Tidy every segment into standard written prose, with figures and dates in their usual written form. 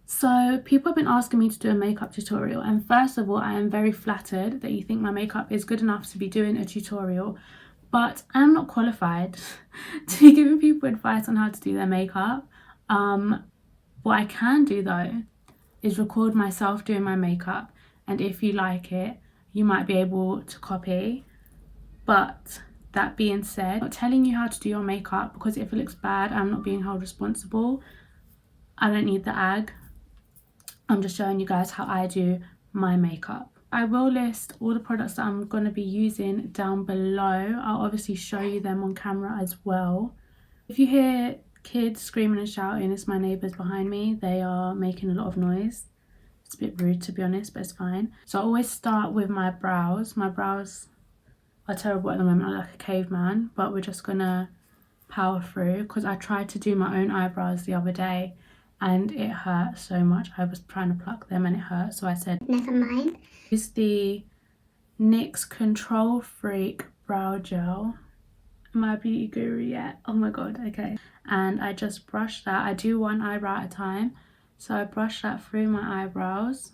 So people have been asking me to do a makeup tutorial, and first of all, I am very flattered that you think my makeup is good enough to be doing a tutorial, but I'm not qualified to be giving people advice on how to do their makeup. What I can do though is record myself doing my makeup, and if you like it, you might be able to copy. But that being said, I'm not telling you how to do your makeup, because if it looks bad, I'm not being held responsible. I don't need the ag. I'm just showing you guys how I do my makeup. I will list all the products that I'm going to be using down below. I'll obviously show you them on camera as well. If you hear kids screaming and shouting, it's my neighbours behind me. They are making a lot of noise. It's a bit rude to be honest, but it's fine. So I always start with my brows. My brows are terrible at the moment. I look like a caveman, but we're just gonna power through, because I tried to do my own eyebrows the other day and it hurt so much. I was trying to pluck them and it hurt, so I said never mind. Use the NYX Control Freak brow gel. Am I a beauty guru yet? Oh my god, okay. And I just brush that. I do one eyebrow at a time, so I brush that through my eyebrows.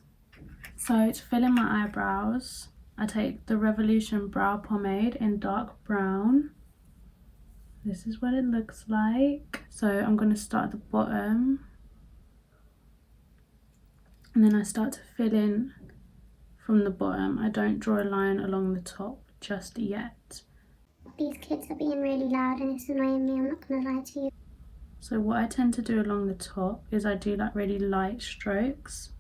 So to fill in my eyebrows, I take the Revolution Brow Pomade in dark brown. This is what it looks like. So I'm going to start at the bottom, and then I start to fill in from the bottom. I don't draw a line along the top just yet. These kids are being really loud and it's annoying me, I'm not going to lie to you. So what I tend to do along the top is I do like really light strokes,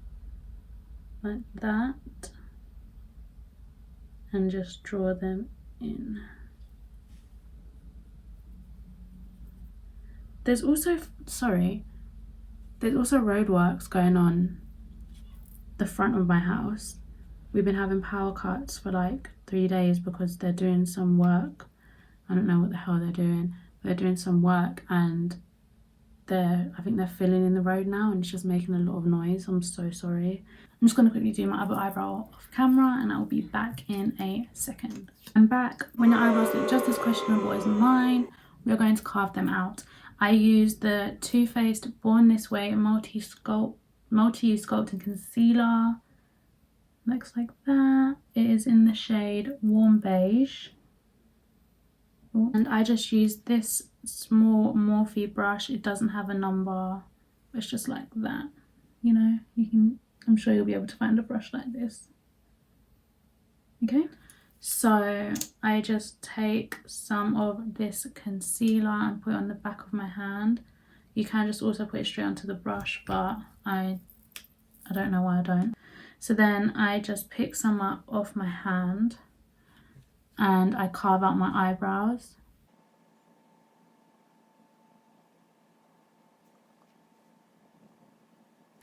like that, and just draw them in. There's also roadworks going on the front of my house. We've been having power cuts for like 3 days because they're doing some work. I don't know what the hell they're doing. They're doing some work, and I think they're filling in the road now, and it's just making a lot of noise. I'm so sorry. I'm just going to quickly do my other eyebrow off camera and I'll be back in a second. I'm back. When your eyebrows look just as questionable as mine, we're going to carve them out. I use the Too Faced Born This Way multi-use sculpting concealer. Looks like that. It is in the shade Warm Beige. And I just use this small Morphe brush. It doesn't have a number. It's just like that. You know, I'm sure you'll be able to find a brush like this. Okay. So I just take some of this concealer and put it on the back of my hand. You can just also put it straight onto the brush, but I don't know why I don't. So then I just pick some up off my hand and I carve out my eyebrows.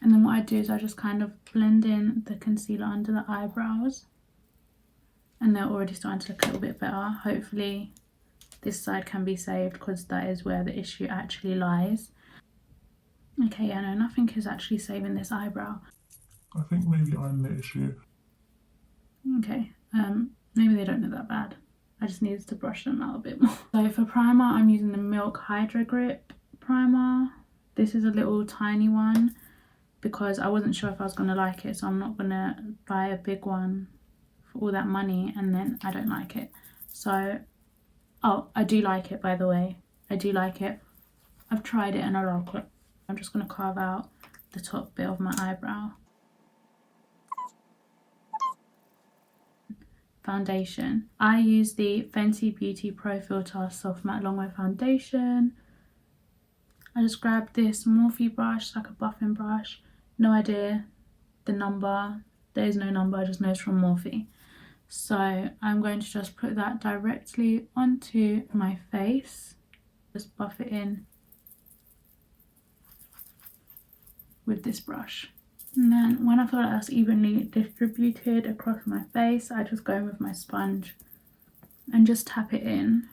And then what I do is I just kind of blend in the concealer under the eyebrows. And they're already starting to look a little bit better. Hopefully this side can be saved, because that is where the issue actually lies. Okay, yeah, no, nothing is actually saving this eyebrow. I think maybe I'm the issue. Okay, maybe they don't look that bad. I just needed to brush them out a bit more. So for primer, I'm using the Milk Hydro Grip primer. This is a little tiny one because I wasn't sure if I was going to like it, so I'm not going to buy a big one for all that money and then I don't like it. So, oh, I do like it, by the way. I do like it. I've tried it and I like it. I'm just going to carve out the top bit of my eyebrow. Foundation. I use the Fenty Beauty Pro Filt'r Soft Matte Longwear Foundation. I just grabbed this Morphe brush, like a buffing brush. No idea the number. There is no number, I just know it's from Morphe. So I'm going to just put that directly onto my face. Just buff it in with this brush. And then when I feel like that's evenly distributed across my face, I just go in with my sponge and just tap it in.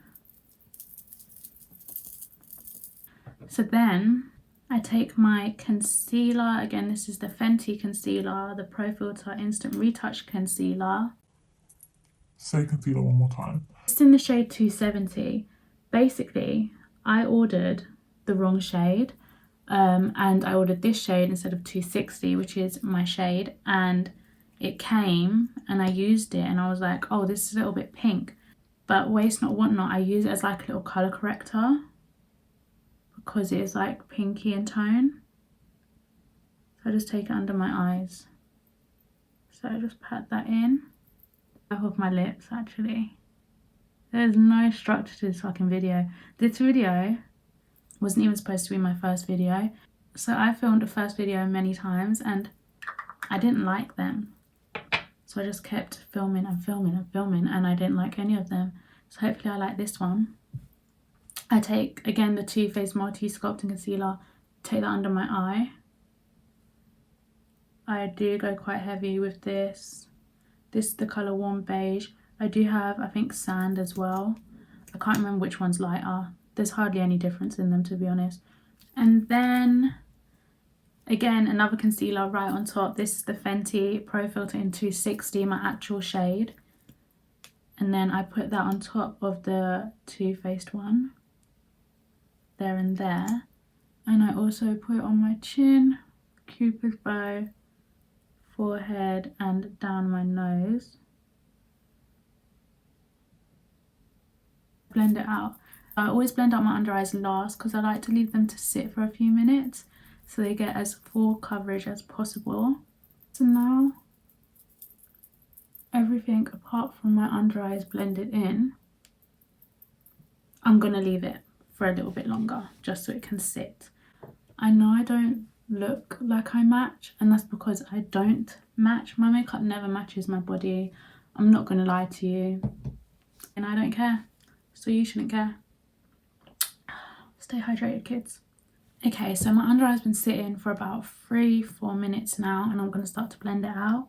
So then I take my concealer. Again, this is the Fenty concealer, the Pro Filt'r Instant Retouch Concealer. Say concealer one more time. It's in the shade 270. Basically, I ordered the wrong shade. and I ordered this shade instead of 260, which is my shade, and it came and I used it and I was like, oh, this is a little bit pink. But waste not, want not, I use it as like a little colour corrector because it is like pinky in tone. So I just take it under my eyes. So I just pat that in. Off of my lips, actually. There's no structure to this fucking video. This video wasn't even supposed to be my first video. So I filmed a first video many times and I didn't like them. So I just kept filming and filming and filming and I didn't like any of them. So hopefully I like this one. I take, again, the Too Faced Multi Sculpting Concealer, take that under my eye. I do go quite heavy with this. This is the colour Warm Beige. I do have, I think, Sand as well. I can't remember which one's lighter. There's hardly any difference in them, to be honest. And then, again, another concealer right on top. This is the Fenty Pro Filter in 260, my actual shade. And then I put that on top of the Too Faced one. There and there. And I also put it on my chin, Cupid's bow, forehead, and down my nose. Blend it out. I always blend out my under eyes last because I like to leave them to sit for a few minutes so they get as full coverage as possible. So now everything apart from my under eyes blended in, I'm gonna leave it for a little bit longer just so it can sit. I know I don't look like I match, and that's because I don't match. My makeup never matches my body. I'm not gonna lie to you, and I don't care, so you shouldn't care. Stay hydrated, kids. Okay, so my under eye's been sitting for about 3-4 minutes now, and I'm gonna start to blend it out.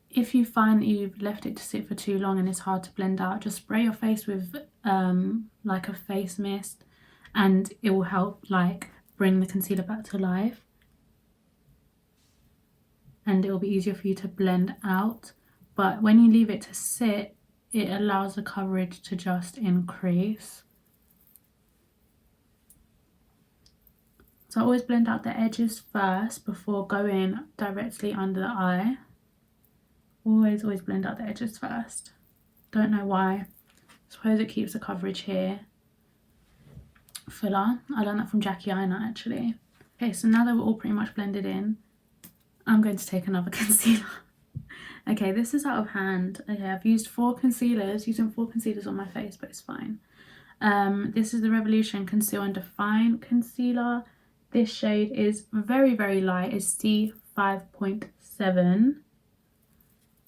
If you find that you've left it to sit for too long and it's hard to blend out, just spray your face with like a face mist, and it will help like bring the concealer back to life, and it will be easier for you to blend out. But when you leave it to sit, it allows the coverage to just increase. So I always blend out the edges first before going directly under the eye. Always blend out the edges first. Don't know why. Suppose it keeps the coverage here. Filler. I learned that from Jackie Aina, actually. Okay, so now that we're all pretty much blended in, I'm going to take another concealer. Okay, this is out of hand. Okay, I've used 4 concealers, using 4 concealers on my face, but it's fine. This is the Revolution Conceal and Define Concealer. This shade is very, very light. It's C5.7.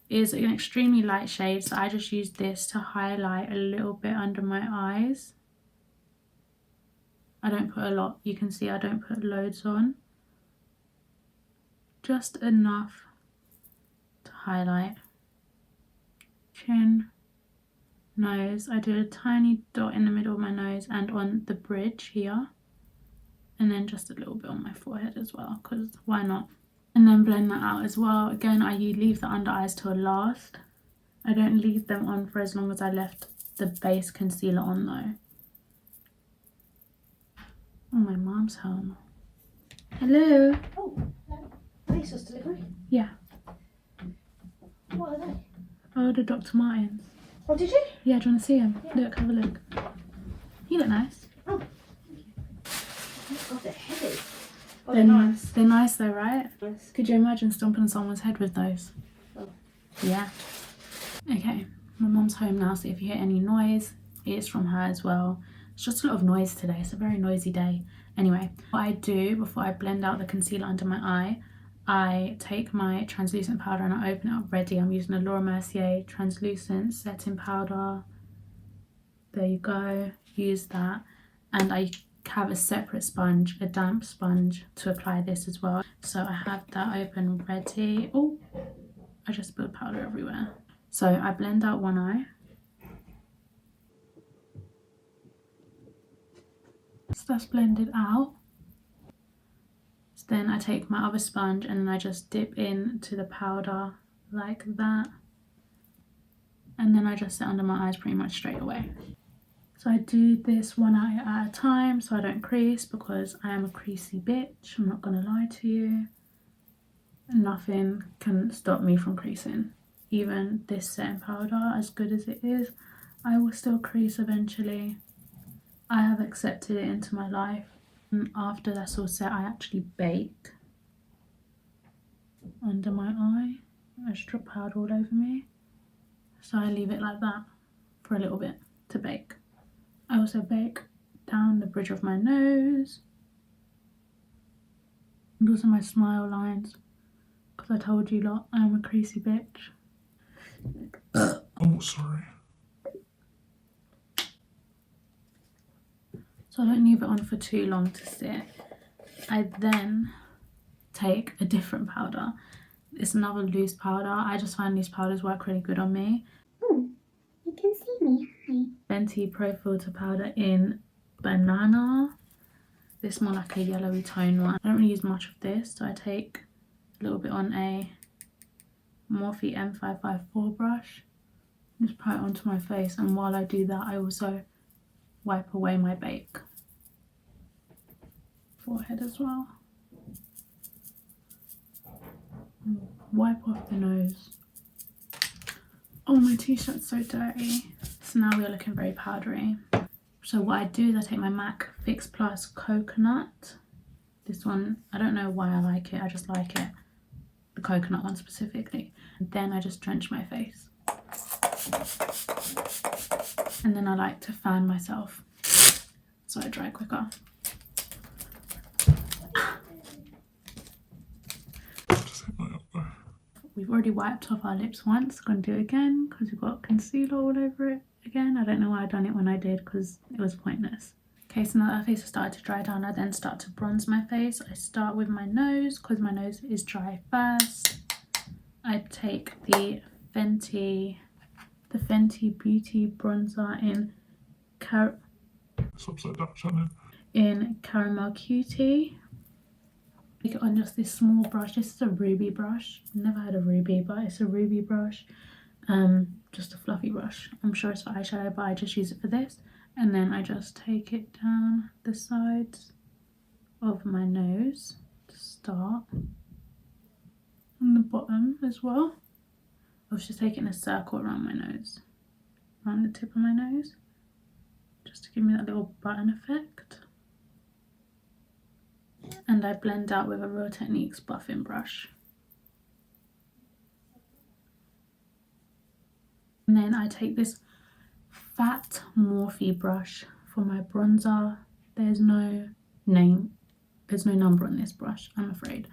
Is an extremely light shade, so I just used this to highlight a little bit under my eyes. I don't put a lot. You can see I don't put loads on. Just enough to highlight. Chin, nose. I do a tiny dot in the middle of my nose and on the bridge here. And then just a little bit on my forehead as well, because why not? And then blend that out as well. Again, I leave the under eyes till last. I don't leave them on for as long as I left the base concealer on though. Oh, my mum's home. Hello. Oh, hello. Are these just delivery? Yeah. What are they? I ordered Dr. Martens. Oh, did you? Yeah, do you want to see them? Yeah. Look, have a look. You look nice. Oh, thank you. Oh, God, they're heavy. Oh, They're they're nice. They're nice though, right? Nice. Could you imagine stomping on someone's head with those? Oh. Yeah. Okay, my mum's home now, so if you hear any noise, it's from her as well. It's just a lot of noise today. It's a very noisy day. Anyway, what I do before I blend out the concealer under my eye, I take my translucent powder and I open it up ready. I'm using a Laura Mercier translucent setting powder. There you go. Use that. And I have a separate sponge, a damp sponge, to apply this as well. So I have that open ready. Oh, I just spilled powder everywhere. So I blend out one eye. So that's blended out. So then I take my other sponge and then I just dip into the powder like that. And then I just sit under my eyes pretty much straight away. So I do this one eye at a time so I don't crease, because I am a creasy bitch, I'm not gonna lie to you. Nothing can stop me from creasing. Even this setting powder, as good as it is, I will still crease eventually. I have accepted it into my life. And after that's all set, I actually bake under my eye. I just drop powder all over me. So I leave it like that for a little bit to bake. I also bake down the bridge of my nose and also my smile lines, because I told you lot I am a creasy bitch. Oh, sorry. So I don't leave it on for too long to sit. I then take a different powder. It's another loose powder. I just find these powders work really good on me. Oh, you can see me. Hi. Fenty Pro Filt'r powder in Banana. This is more like a yellowy tone one. I don't really use much of this, so I take a little bit on a Morphe M554 brush. Just apply it onto my face, and while I do that, I also wipe away my bake. Forehead as well. Wipe off the nose. Oh, my t-shirt's so dirty. So now we are looking very powdery. So what I do is I take my MAC Fix Plus Coconut. This one, I don't know why I like it, I just like it. The coconut one specifically. And then I just drench my face. And then I like to fan myself so I dry quicker. Just hit my elbow. We've already wiped off our lips once, gonna do it again because we've got concealer all over it again. I don't know why I done it when I did, because it was pointless. Okay, so now that our face has started to dry down, I then start to bronze my face. I start with my nose because my nose is dry first. I take the Fenty Beauty bronzer in It's upside down, Shannon. Caramel Cutie. Take it on just this small brush. This is a ruby brush. Never had a ruby, but it's a ruby brush. Just a fluffy brush. I'm sure it's for eyeshadow, but I just use it for this. And then I just take it down the sides of my nose to start. And the bottom as well. I was just taking a circle around my nose. Around the tip of my nose. Just to give me that little button effect. And I blend out with a Real Techniques buffing brush. And then I take this fat Morphe brush for my bronzer. There's no number on this brush, I'm afraid,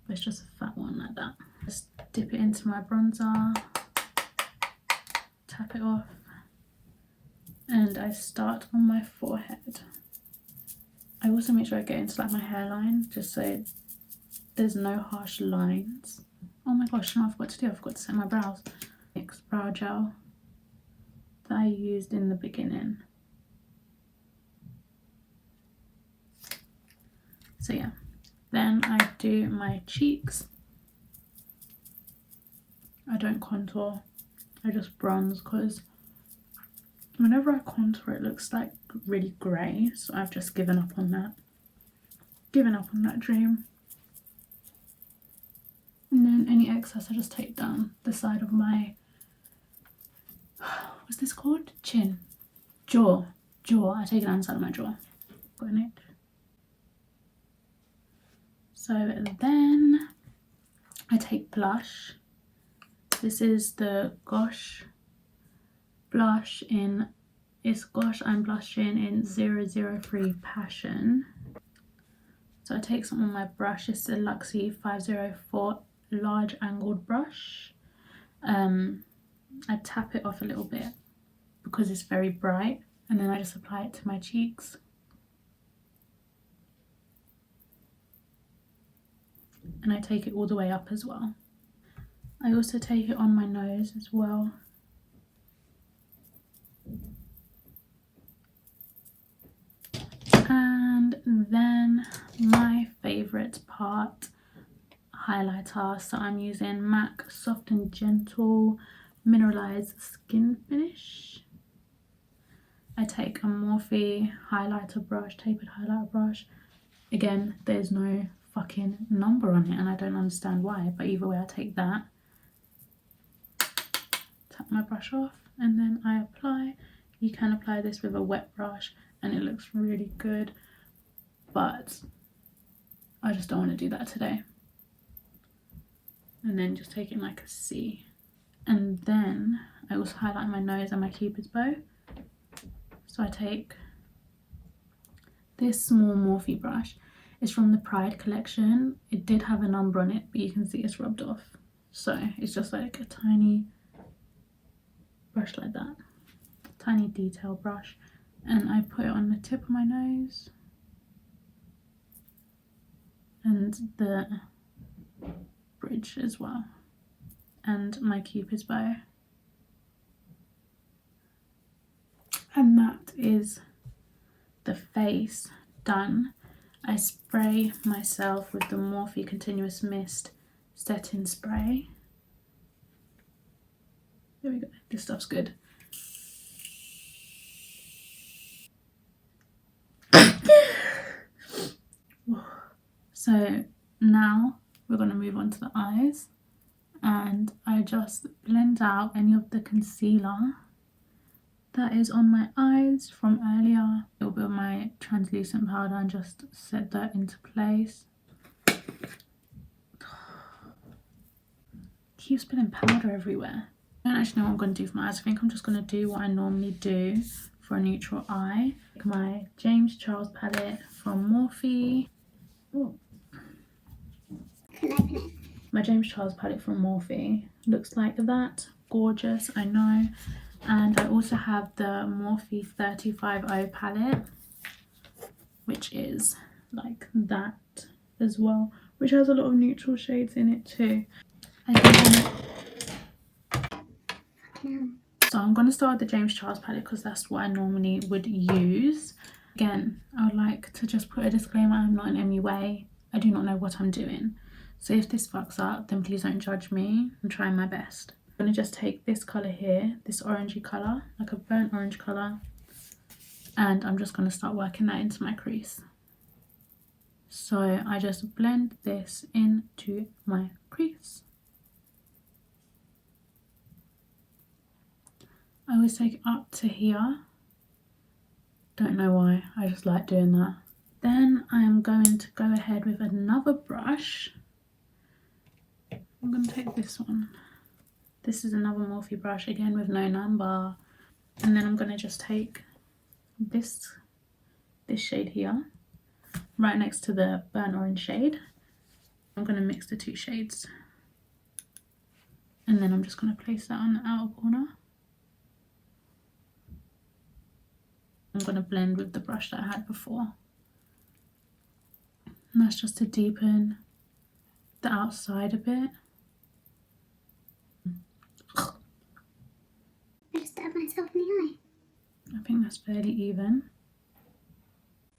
but it's just a fat one like that. Just dip it into my bronzer, tap it off, and I start on my forehead. I also make sure I get into like my hairline, just so there's no harsh lines. Oh my gosh, no, I forgot to set my brows. NYX brow gel that I used in the beginning. So yeah, then I do my cheeks. I don't contour, I just bronze, because whenever I contour it looks like really grey, so I've just given up on that. Given up on that dream. And then any excess I just take down the side of my, what's this called? Chin. Jaw. I take it down the side of my jaw. Got an itch. So then I take blush. This is the Gosh blush in, it's Gosh I'm blushing in 003 Passion. So I take some on my brush. It's a Luxie 504 large angled brush. I tap it off a little bit because it's very bright, and then I just apply it to my cheeks. And I take it all the way up as well. I also take it on my nose as well. And then my favourite part, highlighter. So I'm using MAC Soft and Gentle Mineralize Skin Finish. I take a Morphe highlighter brush, tapered highlighter brush. Again, there's no fucking number on it and I don't understand why, but either way I take that, tap my brush off, and then I apply. You can apply this with a wet brush and it looks really good, but I just don't want to do that today. And then just take it like a C. And then I also highlight my nose and my Cupid's bow. So I take this small Morphe brush. It's from the Pride collection. It did have a number on it, but you can see it's rubbed off. So it's just like a tiny brush like that. Tiny detail brush. And I put it on the tip of my nose. And the bridge as well. And my Cupid's bow. And that is the face done. I spray myself with the Morphe Continuous Mist setting spray. There we go, this stuff's good. So now we're going to move on to the eyes, and I just blend out any of the concealer that is on my eyes from earlier. A little bit of my translucent powder and just set that into place. Keep spilling powder everywhere. I don't actually know what I'm going to do for my eyes. I think I'm just going to do what I normally do for a neutral eye. My James Charles palette from Morphe. Ooh. My James Charles palette from Morphe looks like that. Gorgeous, I know. And I also have the Morphe 350 palette, which is like that as well, which has a lot of neutral shades in it too. So I'm going to start with the James Charles palette because that's what I normally would use. Again, I would like to just put a disclaimer, I'm not in any way, I do not know what I'm doing. So if this fucks up, then please don't judge me. I'm trying my best. I'm going to just take this colour here, this orangey colour, like a burnt orange colour, and I'm just going to start working that into my crease. So I just blend this into my crease. I always take it up to here. Don't know why, I just like doing that. Then I am going to go ahead with another brush. I'm going to take this one. This is another Morphe brush, again with no number. And then I'm going to just take this shade here, right next to the burnt orange shade. I'm going to mix the two shades. And then I'm just going to place that on the outer corner. I'm going to blend with the brush that I had before. And that's just to deepen the outside a bit. I just stabbed myself in the eye. I think that's fairly even.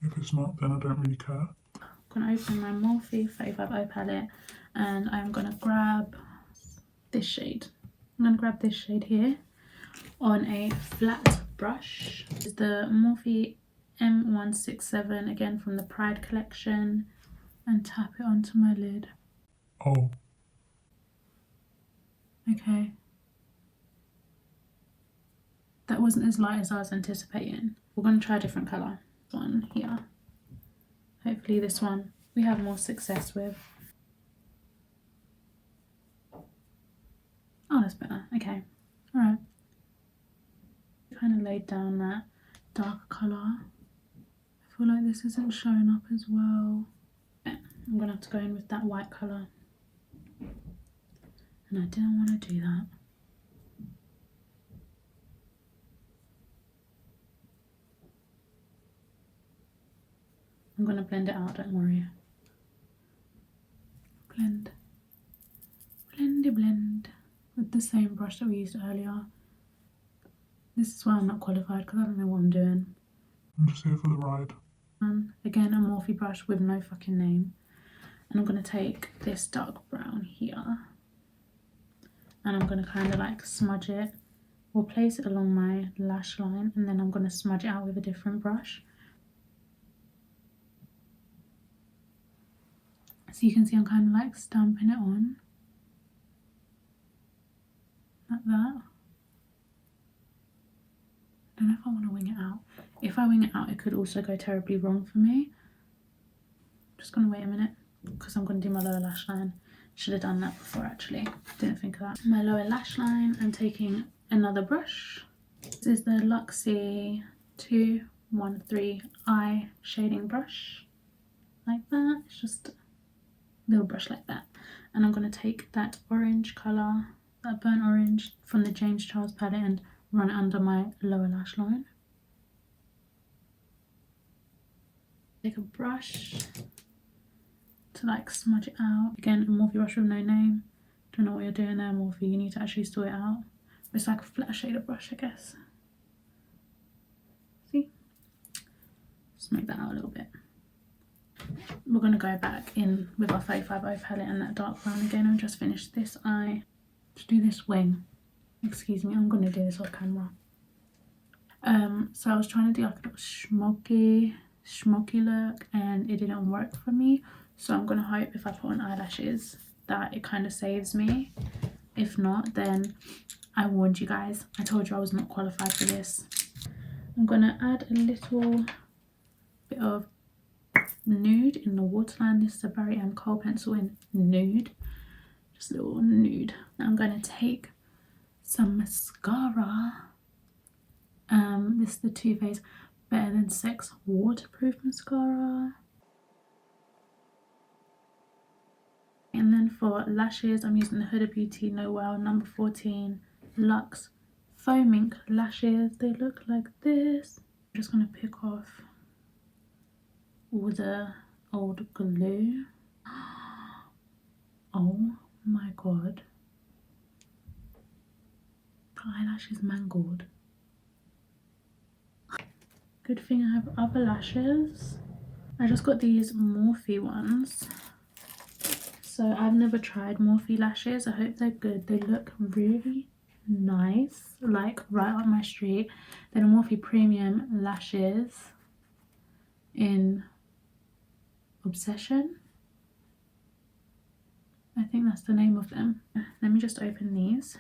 If it's not, then I don't really care. I'm going to open my Morphe 350 palette and I'm going to grab this shade. I'm going to grab this shade here on a flat brush. This is the Morphe M167, again from the Pride collection, and tap it onto my lid. Oh. Okay. That wasn't as light as I was anticipating. We're going to try a different colour. This one here. Hopefully this one we have more success with. Oh, that's better. Okay. Alright. Kind of laid down that darker colour. I feel like this isn't showing up as well. I'm going to have to go in with that white colour. And I didn't want to do that. I'm going to blend it out, don't worry. Blend. Blendy blend. With the same brush that we used earlier. This is why I'm not qualified, because I don't know what I'm doing. I'm just here for the ride. Again, a Morphe brush with no fucking name. And I'm going to take this dark brown here. And I'm going to kind of like smudge it We'll place it along my lash line and then I'm going to smudge it out with a different brush. So you can see I'm kind of like stamping it on. Like that. I don't know if I want to wing it out. If I wing it out, it could also go terribly wrong for me. I'm just going to wait a minute because I'm going to do my lower lash line. Should have done that before actually. Didn't think of that. My lower lash line, I'm taking another brush. This is the Luxie 213 eye shading brush. Like that. It's just a little brush like that. And I'm going to take that orange colour, that burnt orange from the James Charles palette and run it under my lower lash line. Take a brush to like smudge it out. Again, a Morphe brush with no name. Don't know what you're doing there, Morphe. You need to actually sort it out. It's like a flat shader brush, I guess. See? Smooth that out a little bit. We're going to go back in with our 35O palette and that dark brown again and just finish this eye. To do this wing. Excuse me, I'm going to do this off camera. So I was trying to do like a little smoky look and it didn't work for me. So I'm going to hope if I put on eyelashes that it kind of saves me. If not, then I warned you guys. I told you I was not qualified for this. I'm going to add a little bit of Nude in the waterline. This is a Barry M. Kohl pencil in Nude. Just a little nude. Now I'm going to take some mascara. This is the Too Faced Better Than Sex waterproof mascara. And then for lashes, I'm using the Huda Beauty Noel number 14 Luxe Foaming lashes. They look like this. I'm just going to pick off all the old glue. Oh my god. The eyelash is mangled. Good thing I have other lashes. I just got these Morphe ones. So I've never tried Morphe lashes. I hope they're good. They look really nice. Like right up my street. They're the Morphe Premium lashes in Obsession. I think that's the name of them. Let me just open these.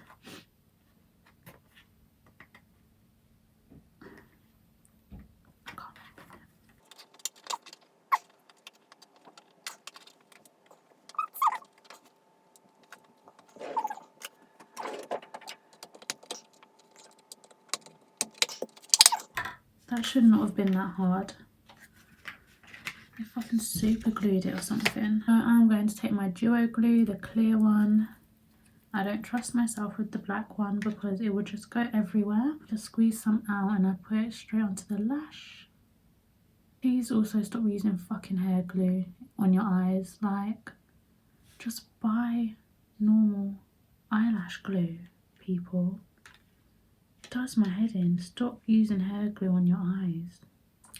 That should not have been that hard. I fucking super glued it or something. So I'm going to take my duo glue, the clear one. I don't trust myself with the black one because it would just go everywhere. Just squeeze some out and I put it straight onto the lash. Please also stop using fucking hair glue on your eyes. Like, just buy normal eyelash glue, people. It does my head in. Stop using hair glue on your eyes.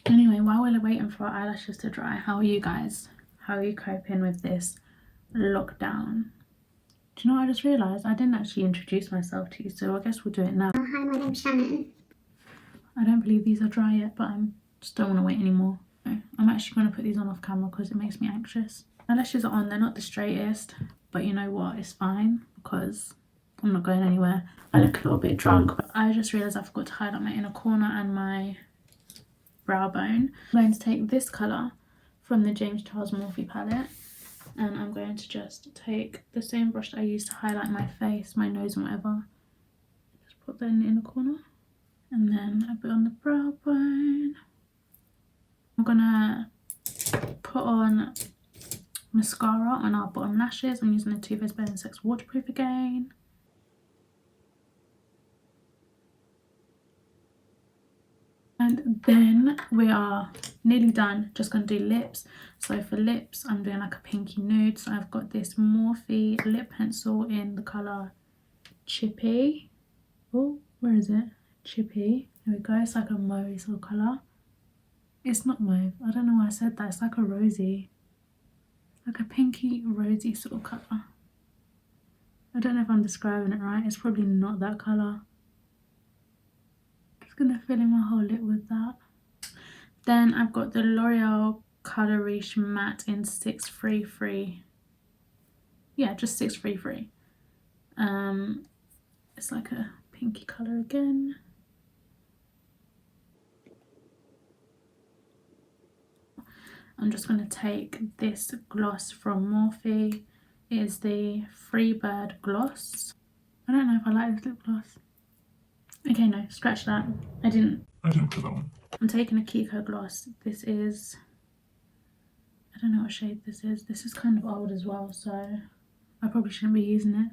Anyway, while we're waiting for our eyelashes to dry, how are you guys? How are you coping with this lockdown? Do you know what I just realised? I didn't actually introduce myself to you, so I guess we'll do it now. Hi, my name's Shannon. I don't believe these are dry yet, but I just don't want to wait anymore. No, I'm actually going to put these on off camera because it makes me anxious. Eyelashes are on, they're not the straightest, but you know what? It's fine because I'm not going anywhere. I look a little bit drunk, but I just realised I forgot to highlight my inner corner and my brow bone. I'm going to take this colour from the James Charles Morphe palette and I'm going to just take the same brush that I used to highlight my face, my nose and whatever. Just put that in the inner corner and then a bit on the brow bone. I'm gonna put on mascara on our bottom lashes. I'm using the Too Faced Better Than Sex waterproof again. And then we are nearly done. Just going to do lips. So for lips, I'm doing like a pinky nude. So I've got this Morphe lip pencil in the colour Chippy. Oh, where is it? Chippy. There we go. It's like a mauve sort of colour. It's not mauve. I don't know why I said that. It's like a rosy. Like a pinky rosy sort of colour. I don't know if I'm describing it right. It's probably not that colour. Just gonna fill in my whole lip with that. Then I've got the L'Oreal Colour Riche Matte in 633. Yeah, just 633. It's like a pinky colour again. I'm just going to take this gloss from Morphe. It is the Freebird gloss. I don't know if I like this lip gloss. Okay, no, scratch that. I didn't put that one. I'm taking a Kiko gloss. This is, I don't know what shade this is. This is kind of old as well, so I probably shouldn't be using it.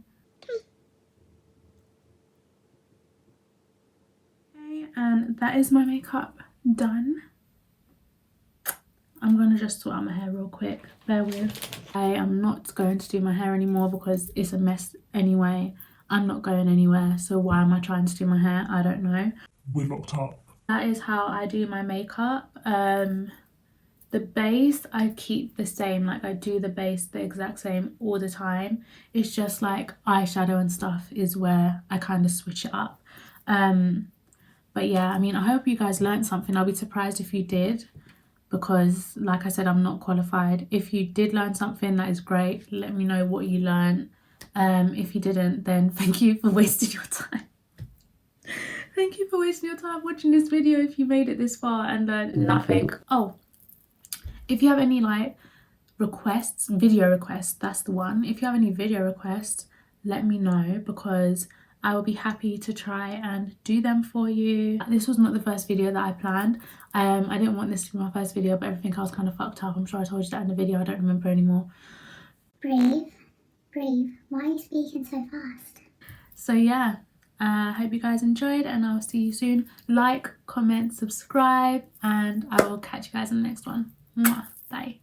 Okay, and that is my makeup done. I'm gonna just sort out my hair real quick, bear with. I am not going to do my hair anymore because it's a mess anyway. I'm not going anywhere, so why am I trying to do my hair? I don't know. We're locked up. That is how I do my makeup. The base I keep the same, like I do the base the exact same all the time. It's just like eyeshadow and stuff is where I kind of switch it up. But yeah, I mean, I hope you guys learned something. I'll be surprised if you did, because like I said, I'm not qualified. If you did learn something, that is great. Let me know what you learned. If you didn't, then thank you for wasting your time. Thank you for wasting your time watching this video if you made it this far and learned nothing. Oh, if you have any like requests, video requests, that's the one. If you have any video requests, let me know, because I will be happy to try and do them for you. This was not the first video that I planned. I didn't want this to be my first video, but everything else kind of fucked up. I'm sure I told you that in the video. I don't remember anymore. Breathe. Why are you speaking so fast? So yeah, I hope you guys enjoyed, and I'll see you soon. Like, comment, subscribe, and I will catch you guys in the next one. Mwah. Bye.